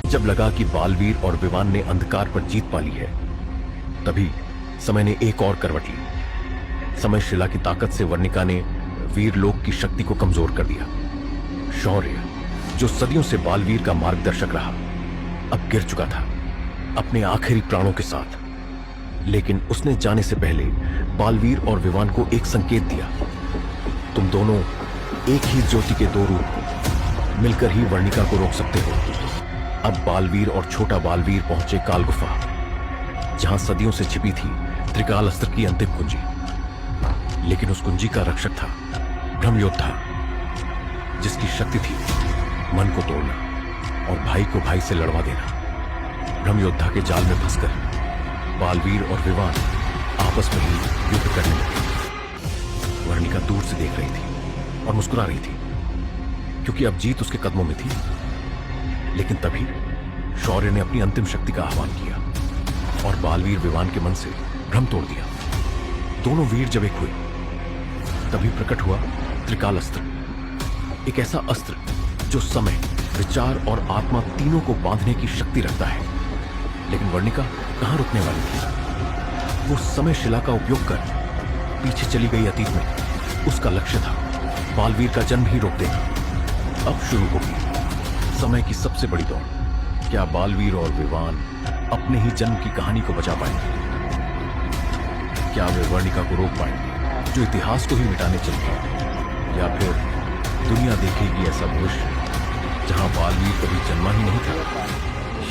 जब लगा कि बालवीर और विवान ने अंधकार पर जीत पा ली है, तभी समय ने एक और करवट ली। समय शिला की ताकत से वर्णिका ने वीरलोक की शक्ति को कमजोर कर दिया। शौर्य, जो सदियों से बालवीर का मार्गदर्शक रहा, अब गिर चुका था अपने आखिरी प्राणों के साथ। लेकिन उसने जाने से पहले बालवीर और विवान को एक संकेत दिया, तुम दोनों एक ही ज्योति के दो रूप, मिलकर ही वर्णिका को रोक सकते हो। अब बालवीर और छोटा बालवीर पहुंचे काल गुफा, जहां सदियों से छिपी थी त्रिकाल अस्त्र की अंतिम कुंजी। लेकिन उस कुंजी का रक्षक था ब्रह्मयोद्धा, जिसकी शक्ति थी मन को तोड़ना और भाई को भाई से लड़वा देना। ब्रह्मयोद्धा के जाल में फंसकर बालवीर और विवान आपस में ही युद्ध करने लगे। वर्णिका दूर से देख रही थी और मुस्कुरा रही थी, क्योंकि अब जीत उसके कदमों में थी। लेकिन तभी शौर्य ने अपनी अंतिम शक्ति का आह्वान किया और बालवीर विवान के मन से भ्रम तोड़ दिया। दोनों वीर जब एक हुए, तभी प्रकट हुआ त्रिकाल अस्त्र, एक ऐसा अस्त्र जो समय, विचार और आत्मा तीनों को बांधने की शक्ति रखता है। लेकिन वर्णिका कहां रुकने वाली थी? वो समय शिला का उपयोग कर पीछे चली गई अतीत में उसका लक्ष्य था बालवीर का जन्म ही रोक देना। अब शुरू होगी समय की सबसे बड़ी दौड़। क्या बालवीर और विवान अपने ही जन्म की कहानी को बचा पाएंगे? क्या वे वर्णिका को रोक पाएंगे जो इतिहास को ही मिटाने चली है? या फिर दुनिया देखेगी ऐसा भविष्य जहां बालवीर कभी जन्मा ही नहीं था?